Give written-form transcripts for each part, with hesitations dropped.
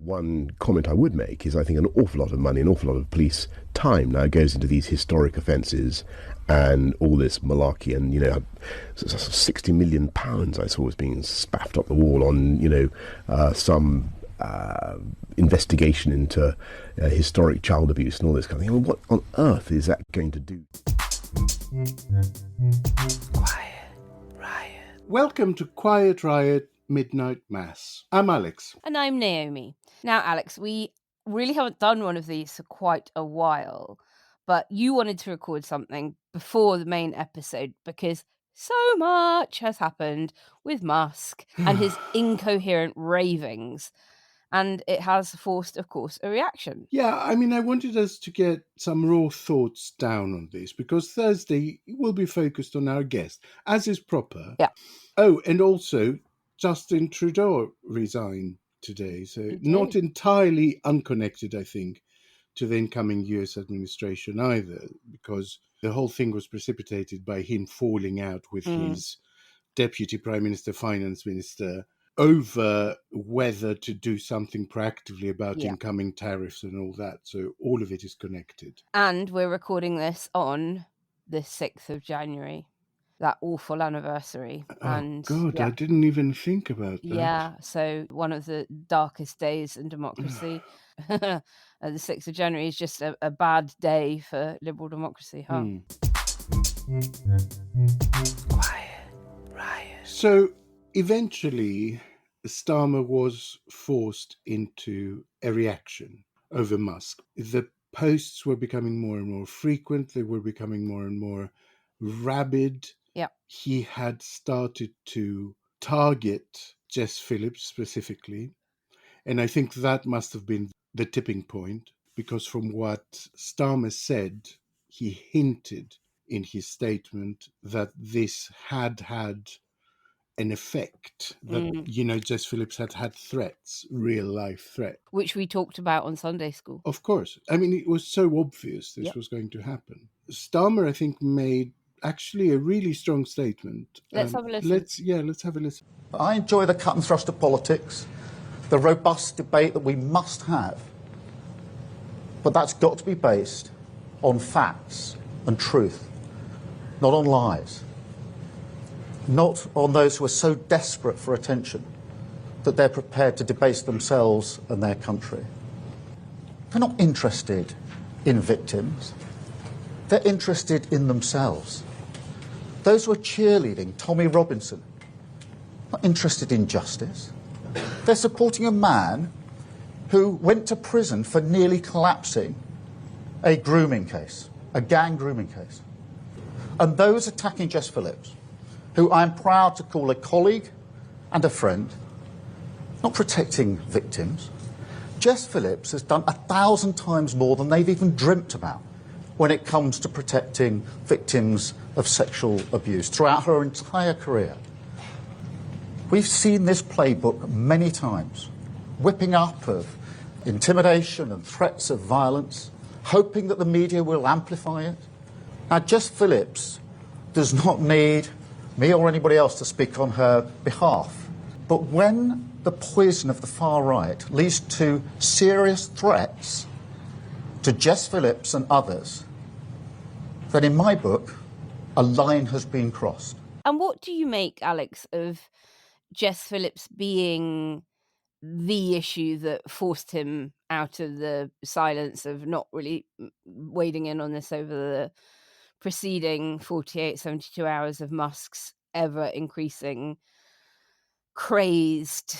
One comment I would make is I think an awful lot of money, an awful lot of police time now goes into these historic offences and all this malarkey. And, £60 million I saw was being spaffed up the wall on, some investigation into historic child abuse and all this kind of thing. I mean, what on earth is that going to do? Quiet Riot. Welcome to Quiet Riot Midnight Mass. I'm Alex. And I'm Naomi. Now, Alex, we really haven't done one of these for quite a while, but you wanted to record something before the main episode because so much has happened with Musk and his incoherent ravings. And it has forced, of course, a reaction. Yeah, I wanted us to get some raw thoughts down on this because Thursday will be focused on our guest, as is proper. Yeah. Oh, and also Justin Trudeau resigned today, so not entirely unconnected, I think, to the incoming US administration either, because the whole thing was precipitated by him falling out with his deputy prime minister, finance minister, over whether to do something proactively about incoming tariffs and all that. So all of it is connected. And we're recording this on the 6th of January, that awful anniversary. And God, I didn't even think about that. Yeah, so one of the darkest days in democracy. The 6th of January is just a bad day for liberal democracy, huh? Quiet Riot. So eventually, Starmer was forced into a reaction over Musk. The posts were becoming more and more frequent. They were becoming more and more rabid. Yeah. He had started to target Jess Phillips specifically. And I think that must have been the tipping point, because from what Starmer said, he hinted in his statement that this had an effect, that, Jess Phillips had threats, real life threats. Which we talked about on Sunday school. Of course. It was so obvious this was going to happen. Starmer, I think, made actually a really strong statement. Let's have a listen. Let's have a listen. I enjoy the cut and thrust of politics, the robust debate that we must have. But that's got to be based on facts and truth, not on lies. Not on those who are so desperate for attention that they're prepared to debase themselves and their country. They're not interested in victims. They're interested in themselves. Those who are cheerleading Tommy Robinson, not interested in justice. They're supporting a man who went to prison for nearly collapsing a grooming case, a gang grooming case. And those attacking Jess Phillips, who I'm proud to call a colleague and a friend, not protecting victims. Jess Phillips has done 1,000 times more than they've even dreamt about when it comes to protecting victims of sexual abuse throughout her entire career. We've seen this playbook many times, whipping up of intimidation and threats of violence, hoping that the media will amplify it. Now, Jess Phillips does not need me or anybody else to speak on her behalf. But when the poison of the far right leads to serious threats to Jess Phillips and others, then in my book, a line has been crossed. And what do you make, Alex, of Jess Phillips being the issue that forced him out of the silence of not really wading in on this over the preceding 48, 72 hours of Musk's ever-increasing, crazed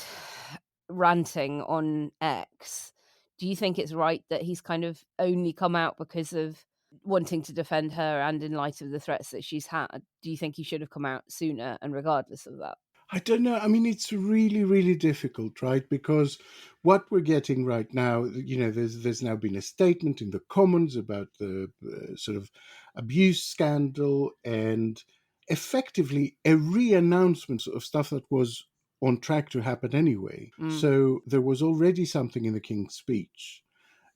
ranting on X? Do you think it's right that he's kind of only come out because of wanting to defend her and in light of the threats that she's had? Do you think he should have come out sooner and regardless of that? I don't know. It's really, really difficult, right? Because what we're getting right now, there's now been a statement in the Commons about the sort of abuse scandal and effectively a re-announcement of stuff that was on track to happen anyway. So there was already something in the King's speech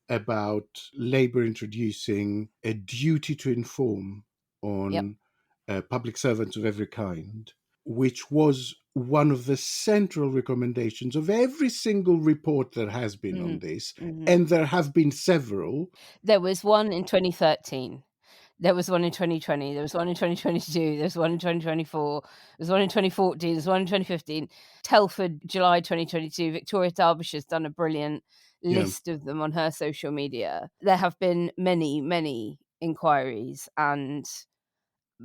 about Labour introducing a duty to inform on public servants of every kind. which was one of the central recommendations of every single report that has been on this, and there have been several. There was one in 2013. There was one in 2020. There was one in 2022. There was one in 2024. There was one in 2014. There was one in 2015. Telford, July 2022. Victoria Derbyshire's done a brilliant list of them on her social media. There have been many, many inquiries and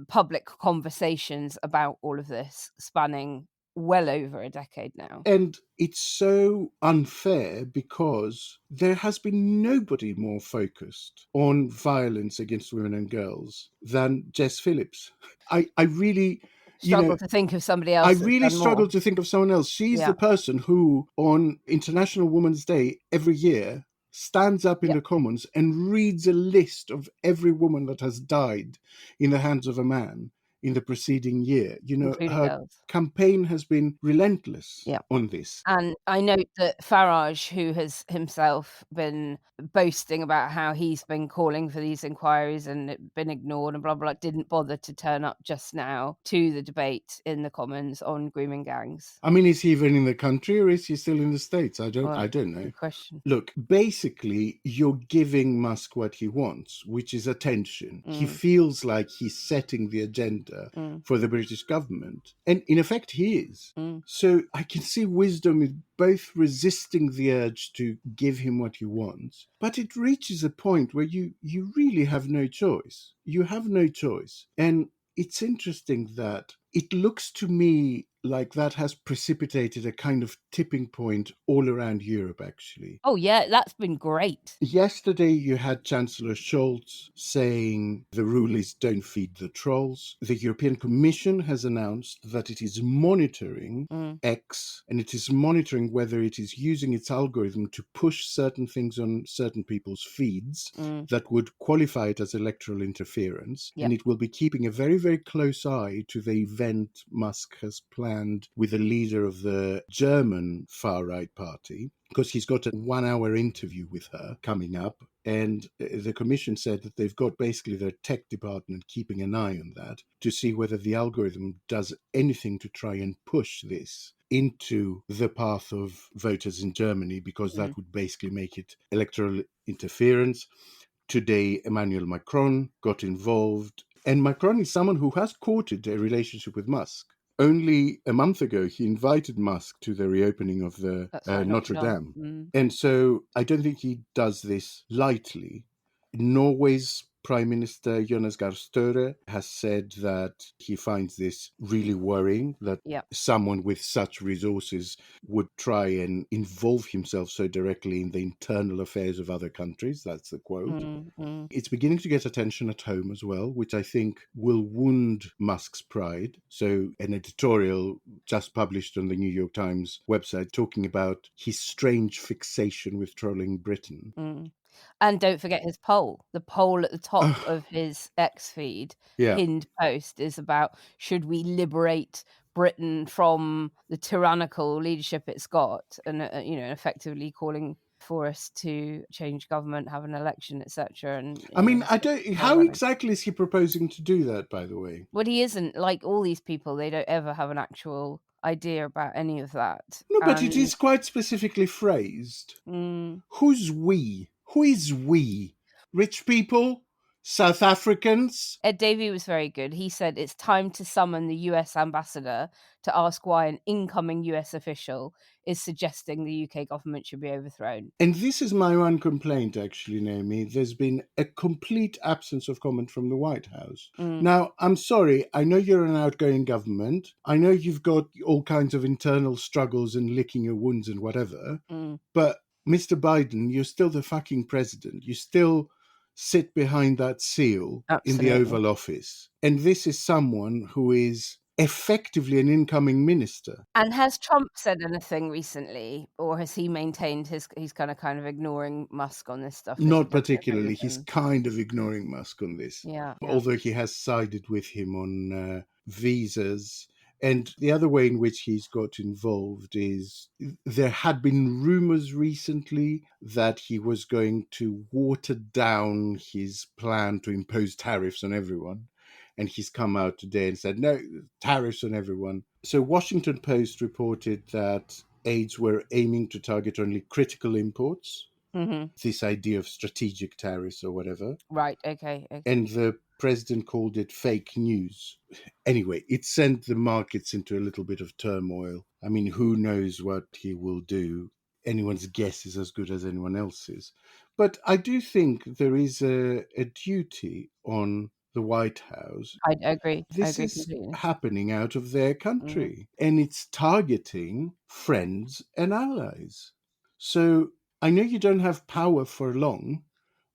public conversations about all of this, spanning well over a decade now. And it's so unfair because there has been nobody more focused on violence against women and girls than Jess Phillips. I really struggle to think of somebody else. I really struggle to think of someone else. She's the person who, on International Women's Day every year, stands up in the Commons and reads a list of every woman that has died in the hands of a man in the preceding year. Including her girls. campaign has been relentless on this. And I note that Farage, who has himself been boasting about how he's been calling for these inquiries and it been ignored and blah, blah, didn't bother to turn up just now to the debate in the Commons on grooming gangs. I mean, is he even in the country or is he still in the States? I don't know. Good question. Look, basically, you're giving Musk what he wants, which is attention. He feels like he's setting the agenda for the British government. And in effect, he is. So I can see wisdom in both resisting the urge to give him what he wants, but it reaches a point where you really have no choice. You have no choice. And it's interesting that it looks to me like that has precipitated a kind of tipping point all around Europe, actually. Oh, yeah, that's been great. Yesterday, you had Chancellor Scholz saying the rule is don't feed the trolls. The European Commission has announced that it is monitoring X, and it is monitoring whether it is using its algorithm to push certain things on certain people's feeds that would qualify it as electoral interference. And it will be keeping a very, very close eye to the event Musk has planned with the leader of the German far-right party, because he's got a 1-hour interview with her coming up. And the commission said that they've got basically their tech department keeping an eye on that to see whether the algorithm does anything to try and push this into the path of voters in Germany, because that would basically make it electoral interference. Today, Emmanuel Macron got involved. And Macron is someone who has courted a relationship with Musk. Only a month ago, he invited Musk to the reopening of the Notre Dame. And so I don't think he does this lightly. Norway's Prime Minister Jonas Gahr Støre has said that he finds this really worrying, that someone with such resources would try and involve himself so directly in the internal affairs of other countries. That's the quote. It's beginning to get attention at home as well, which I think will wound Musk's pride. So an editorial just published on the New York Times website talking about his strange fixation with trolling Britain. And don't forget his poll. The poll at the top of his X feed, pinned post, is about should we liberate Britain from the tyrannical leadership it's got, and effectively calling for us to change government, have an election, etc. And I mean, I don't. How exactly is he proposing to do that? By the way, well, he isn't like all these people. They don't ever have an actual idea about any of that. No, but it is quite specifically phrased. Who's we? Who is we? Rich people? South Africans? Ed Davey was very good. He said it's time to summon the US ambassador to ask why an incoming US official is suggesting the UK government should be overthrown. And this is my one complaint, actually, Naomi. There's been a complete absence of comment from the White House. Now, I'm sorry. I know you're an outgoing government. I know you've got all kinds of internal struggles and licking your wounds and whatever. But Mr. Biden, you're still the fucking president. You still sit behind that seal in the Oval Office. And this is someone who is effectively an incoming minister. And has Trump said anything recently, or has he maintained he's kind of ignoring Musk on this stuff? Not particularly. He's kind of ignoring Musk on this. Yeah. Although he has sided with him on visas. And the other way in which he's got involved is there had been rumors recently that he was going to water down his plan to impose tariffs on everyone. And he's come out today and said, no, tariffs on everyone So Washington Post reported that aides were aiming to target only critical imports, this idea of strategic tariffs or whatever. Right, okay. And the president called it fake news. Anyway, it sent the markets into a little bit of turmoil. I mean, who knows what he will do? Anyone's guess is as good as anyone else's. But I do think there is a duty on the White House. I agree. This I agree is completely. happening out of their country, and it's targeting friends and allies. So I know you don't have power for long,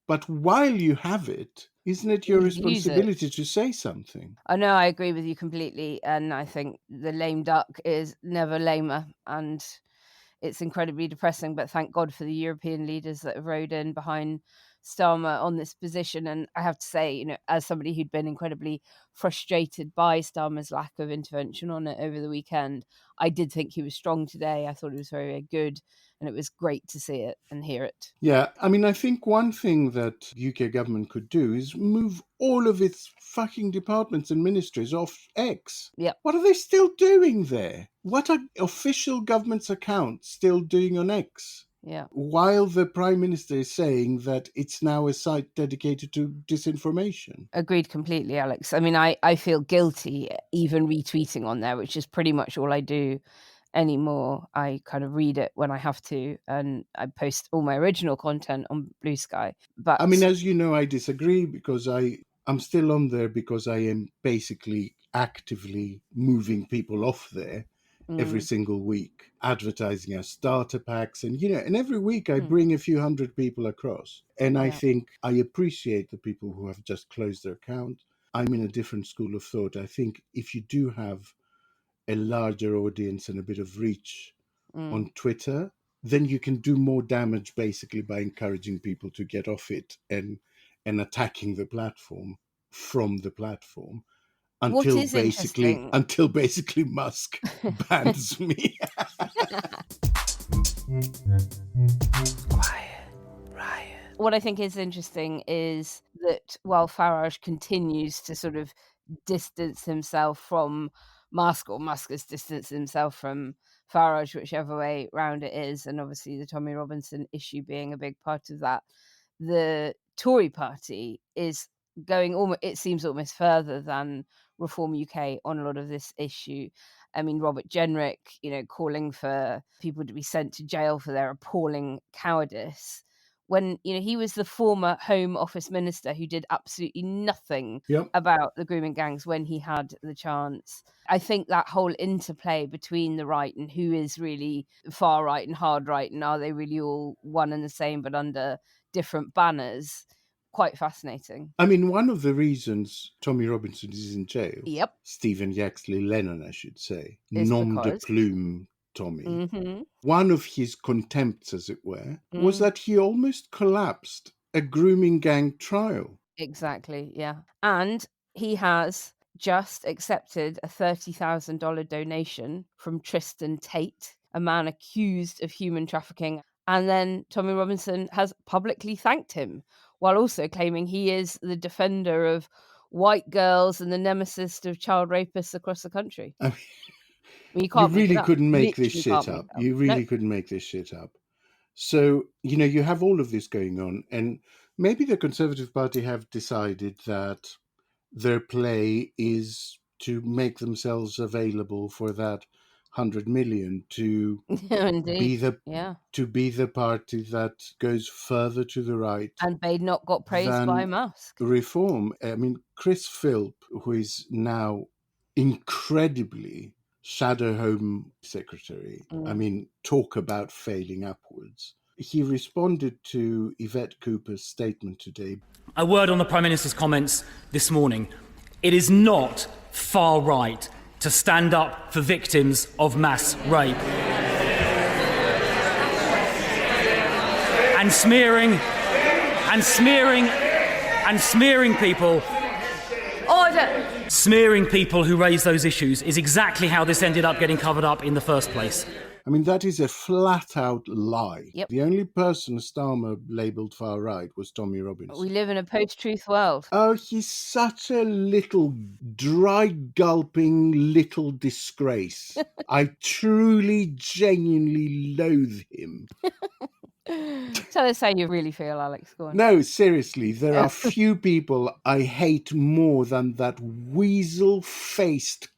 but while you have it, isn't it your Use it. responsibility to say something? I know, I agree with you completely, and I think the lame duck is never lamer, and it's incredibly depressing, but thank God for the European leaders that have rode in behind Starmer on this position. And I have to say, as somebody who'd been incredibly frustrated by Starmer's lack of intervention on it over the weekend, I did think he was strong today. I thought he was very, very good, and it was great to see it and hear it. Yeah, I mean, I think one thing that UK government could do is move all of its fucking departments and ministries off X. Yep. What are they still doing there? What are official government's accounts still doing on X? Yeah. While the Prime Minister is saying that it's now a site dedicated to disinformation. Agreed completely, Alex. I mean, I feel guilty even retweeting on there, which is pretty much all I do anymore. I kind of read it when I have to, and I post all my original content on Blue Sky. But I mean, as you know, I disagree because I'm still on there because I am basically actively moving people off there every single week, advertising our starter packs. And, and every week I bring a few hundred people across. And I think I appreciate the people who have just closed their account. I'm in a different school of thought. I think if you do have a larger audience and a bit of reach on Twitter, then you can do more damage basically by encouraging people to get off it and attacking the platform from the platform until basically Musk bans me. What I think is interesting is that while Farage continues to sort of distance himself from Musk, or Musk has distanced himself from Farage, whichever way round it is, and obviously the Tommy Robinson issue being a big part of that, the Tory Party is going it seems almost further than Reform UK on a lot of this issue. I mean, Robert Jenrick, calling for people to be sent to jail for their appalling cowardice, when he was the former Home Office Minister who did absolutely nothing about the grooming gangs when he had the chance. I think that whole interplay between the right and who is really far right and hard right, and are they really all one and the same but under different banners, quite fascinating. I mean, one of the reasons Tommy Robinson is in jail, Stephen Yaxley Lennon, I should say, nom de plume Tommy, one of his contempts, as it were, was that he almost collapsed a grooming gang trial. Exactly, yeah. And he has just accepted a $30,000 donation from Tristan Tate, a man accused of human trafficking. And then Tommy Robinson has publicly thanked him, while also claiming he is the defender of white girls and the nemesis of child rapists across the country. I mean, you really couldn't make this shit up. You really couldn't make this shit up. So, you have all of this going on, and maybe the Conservative Party have decided that their play is to make themselves available for that 100 million to be the party that goes further to the right. And they not got praised by Musk. Reform. I mean, Chris Philp, who is now incredibly Shadow Home Secretary, I mean, talk about failing upwards. He responded to Yvette Cooper's statement today. A word on the Prime Minister's comments this morning. It is not far right to stand up for victims of mass rape. And smearing people. Order! Smearing people who raise those issues is exactly how this ended up getting covered up in the first place. I mean, that is a flat-out lie. Yep. The only person Starmer labelled far-right was Tommy Robinson. We live in a post-truth world. Oh, he's such a little dry-gulping little disgrace. I truly, genuinely loathe him. Tell us how you really feel, Alex. Go on. No, seriously, there are few people I hate more than that weasel-faced.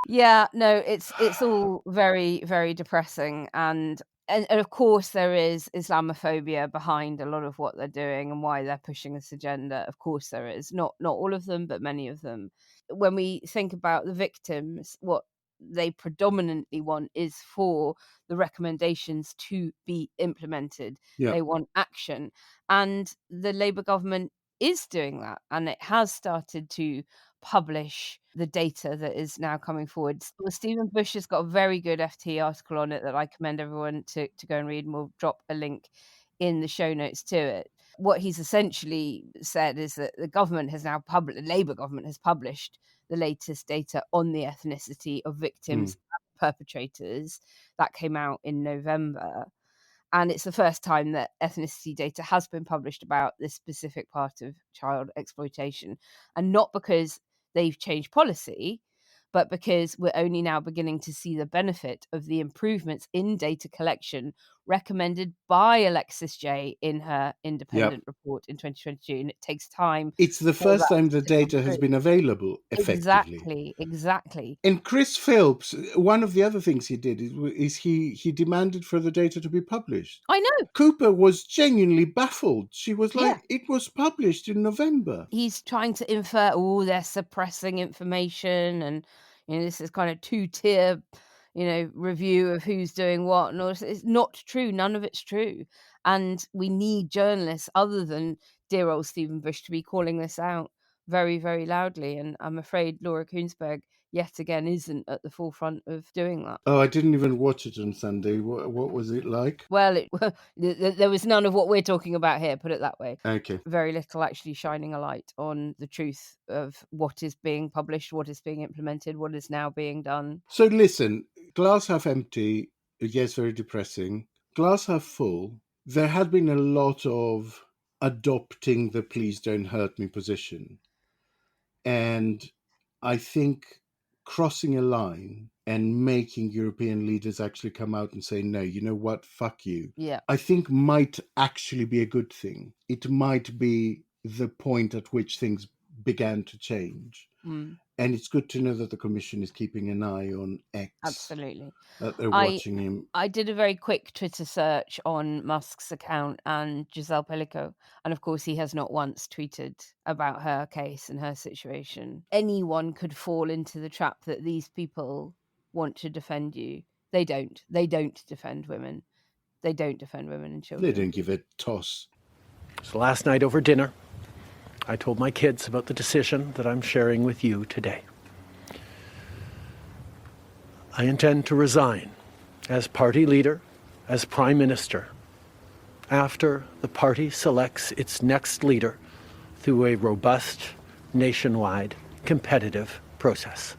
Yeah, no, it's all very, very depressing, and of course there is Islamophobia behind a lot of what they're doing and why they're pushing this agenda. Of course there is. Not all of them, but many of them. When we think about the victims, what they predominantly want is for the recommendations to be implemented. Yeah. They want action. And the Labour government is doing that, and it has started to publish the data that is now coming forward. Well, Stephen Bush has got a very good FT article on it that I commend everyone to go and read, and we'll drop a link in the show notes to it. What he's essentially said is that the government has now the Labour government has published the latest data on the ethnicity of victims and perpetrators. That came out in November. And it's the first time that ethnicity data has been published about this specific part of child exploitation. And not because they've changed policy, but because we're only now beginning to see the benefit of the improvements in data collection recommended by Alexis Jay in her independent report in 2022. And it takes time. It's the first time the data has been available effectively. Exactly. And Chris Philps, one of the other things he did is he demanded for the data to be published. I know. Cooper was genuinely baffled. She was like, It was published in November. He's trying to infer, they're suppressing information, and this is kind of two-tier, review of who's doing what, and all this. It's not true. None of it's true. And we need journalists other than dear old Stephen Bush to be calling this out very, very loudly. And I'm afraid Laura Kuenssberg yet again isn't at the forefront of doing that. Oh, I didn't even watch it on Sunday. What was it like? Well, there was none of what we're talking about here, put it that way. Okay. Very little actually shining a light on the truth of what is being published, what is being implemented, what is now being done. So listen, glass half empty, yes, very depressing. Glass half full, there had been a lot of adopting the please don't hurt me position. And I think crossing a line and making European leaders actually come out and say, no, you know what, fuck you. Yeah. I think might actually be a good thing. It might be the point at which things began to change. And it's good to know that the Commission is keeping an eye on X. Absolutely. That they're watching him. I did a very quick Twitter search on Musk's account and Giselle Pellico. And of course, he has not once tweeted about her case and her situation. Anyone could fall into the trap that these people want to defend you. They don't. They don't defend women. They don't defend women and children. They don't give a toss. So last night over dinner, I told my kids about the decision that I'm sharing with you today. I intend to resign as party leader, as prime minister, after the party selects its next leader through a robust, nationwide, competitive process.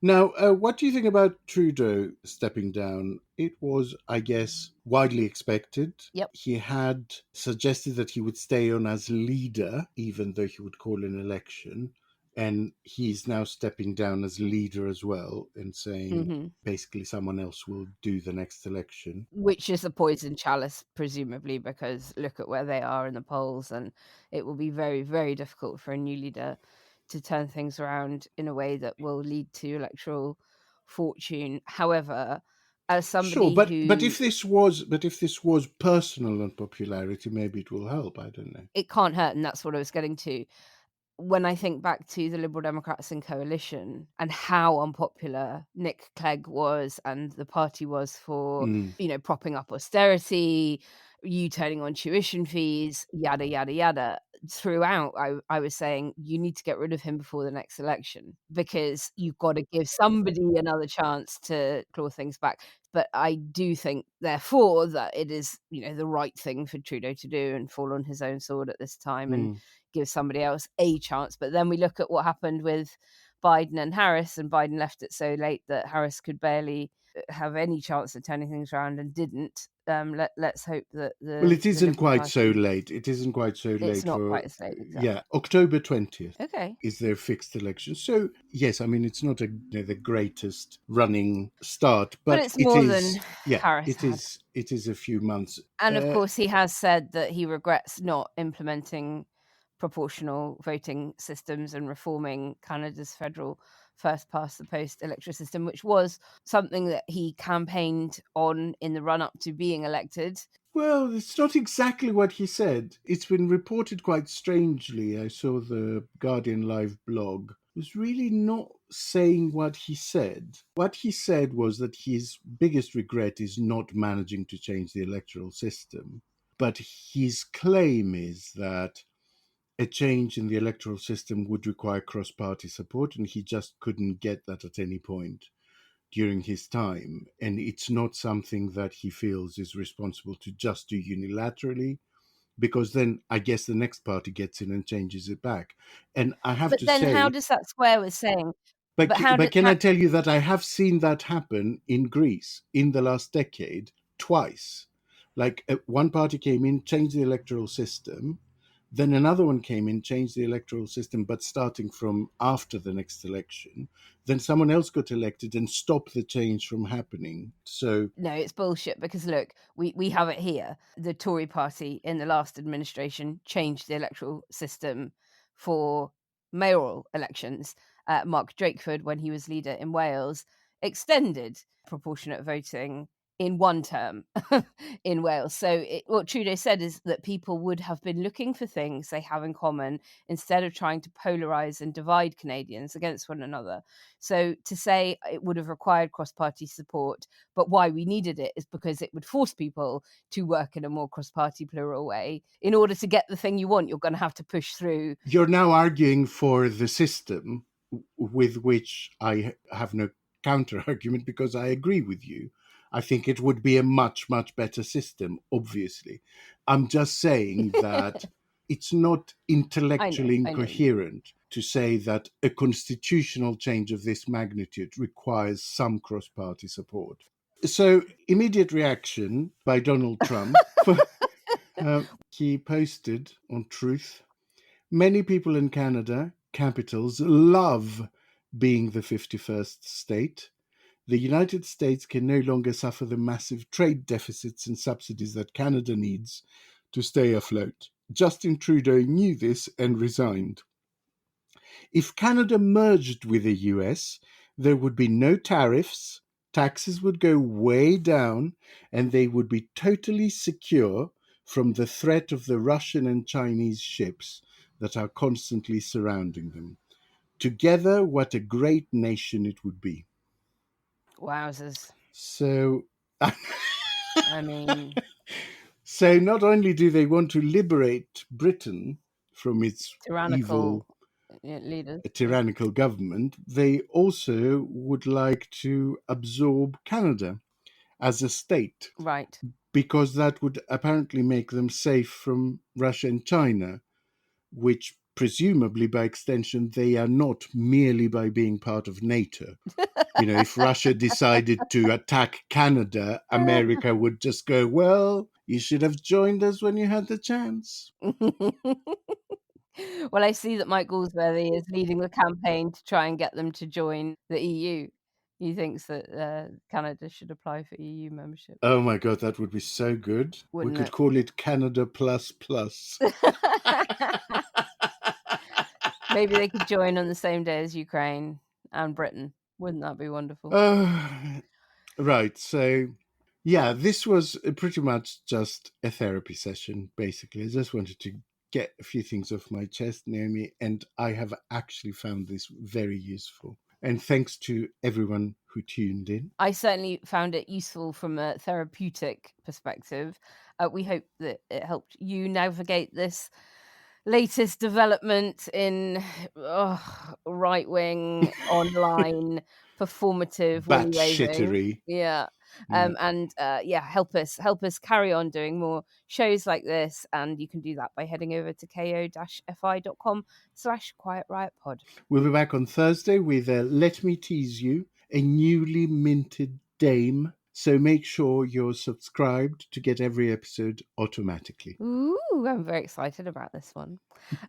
Now, what do you think about Trudeau stepping down? It was, I guess, widely expected. Yep. He had suggested that he would stay on as leader, even though he would call an election. And he's now stepping down as leader as well and saying basically someone else will do the next election. Which is a poison chalice, presumably, because look at where they are in the polls, and it will be very, very difficult for a new leader to turn things around in a way that will lead to electoral fortune. However, as somebody but if this was personal unpopularity, maybe it will help. I don't know. It can't hurt, and that's what I was getting to. When I think back to the Liberal Democrats in coalition and how unpopular Nick Clegg was and the party was for, propping up austerity, you turning on tuition fees, yada, yada, yada. Throughout, I was saying, you need to get rid of him before the next election because you've got to give somebody another chance to claw things back. But I do think, therefore, that it is, the right thing for Trudeau to do and fall on his own sword at this time and give somebody else a chance. But then we look at what happened with Biden and Harris, and Biden left it so late that Harris could barely have any chance of turning things around and didn't. Let's hope that Well, it the isn't Liberal quite Party, so late. It isn't quite so late. it's not for quite as late, exactly. Yeah, October 20th Okay. is their fixed election. So yes, I mean it's not the greatest running start, but it's it more is. than Yeah, Harris it had. is. It is a few months. And of course, he has said that he regrets not implementing proportional voting systems and reforming Canada's federal first past the post electoral system, which was something that he campaigned on in the run up to being elected. Well, it's not exactly what he said. It's been reported quite strangely. I saw the Guardian Live blog. It was really not saying what he said. What he said was that his biggest regret is not managing to change the electoral system. But his claim is that a change in the electoral system would require cross-party support, and he just couldn't get that at any point during his time. And it's not something that he feels is responsible to just do unilaterally, because then I guess the next party gets in and changes it back. And I have But to then say, how does that square with saying... but how can I tell you that I have seen that happen in Greece in the last decade twice? Like one party came in, changed the electoral system, then another one came in, changed the electoral system, but starting from after the next election. Then someone else got elected and stopped the change from happening. So No, it's bullshit, because look, we have it here. The Tory Party in the last administration changed the electoral system for mayoral elections. Mark Drakeford, when he was leader in Wales, extended proportionate voting in one term in Wales. So what Trudeau said is that people would have been looking for things they have in common instead of trying to polarize and divide Canadians against one another. So to say it would have required cross-party support, but why we needed it is because it would force people to work in a more cross-party plural way. In order to get the thing you want, you're going to have to push through. You're now arguing for the system, with which I have no counter argument, because I agree with you. I think it would be a much, much better system, obviously. I'm just saying that it's not intellectually I know. incoherent to say that a constitutional change of this magnitude requires some cross-party support. So, immediate reaction by Donald Trump. He posted on Truth, "Many people in Canada, capitals, love being the 51st state. The United States can no longer suffer the massive trade deficits and subsidies that Canada needs to stay afloat. Justin Trudeau knew this and resigned. If Canada merged with the US, there would be no tariffs, taxes would go way down, and they would be totally secure from the threat of the Russian and Chinese ships that are constantly surrounding them. Together, what a great nation it would be." Wowzers. So, I mean... So not only do they want to liberate Britain from its tyrannical evil, leaders, tyrannical government, they also would like to absorb Canada as a state. Right. Because that would apparently make them safe from Russia and China, which presumably by extension they are not, merely by being part of NATO. If Russia decided to attack Canada, America would just go, well, you should have joined us when you had the chance. Well, I see that Mike Galsworthy is leading the campaign to try and get them to join the EU. He thinks that Canada should apply for EU membership. Oh my God, that would be so good. Wouldn't we could it? call it Canada Plus Plus. Maybe they could join on the same day as Ukraine and Britain. Wouldn't that be wonderful? Right. So, yeah, this was pretty much just a therapy session, basically. I just wanted to get a few things off my chest, Naomi, and I have actually found this very useful. And thanks to everyone who tuned in. I certainly found it useful from a therapeutic perspective. We hope that it helped you navigate this latest development in right-wing, online, performative, Bat-shittery. Yeah. And help us carry on doing more shows like this, and you can do that by heading over to ko-fi.com/Quiet Riot Pod. We'll be back on Thursday with Let Me Tease You, a newly minted Dame. So make sure you're subscribed to get every episode automatically. Ooh, I'm very excited about this one.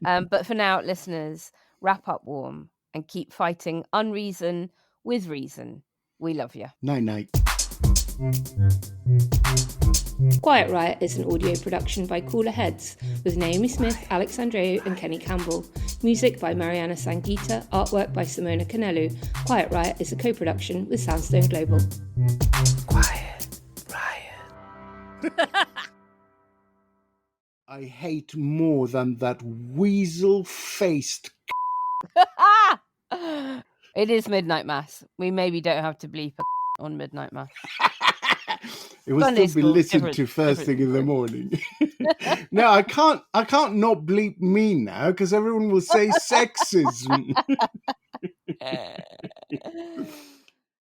But for now, listeners, wrap up warm and keep fighting unreason with reason. We love you. Night-night. Quiet Riot is an audio production by Cooler Heads with Naomi Smith, Alex Andreou and Kenny Campbell. Music by Mariana Sangeeta, artwork by Simona Canelu. Quiet Riot is a co-production with Sandstone Global. Quiet Riot. I hate more than that weasel-faced... It is Midnight Mass. We maybe don't have to bleep on Midnight Mass. It will Sunday still be school, listened to first thing in the morning. No, I can't not bleep me now because everyone will say sexism.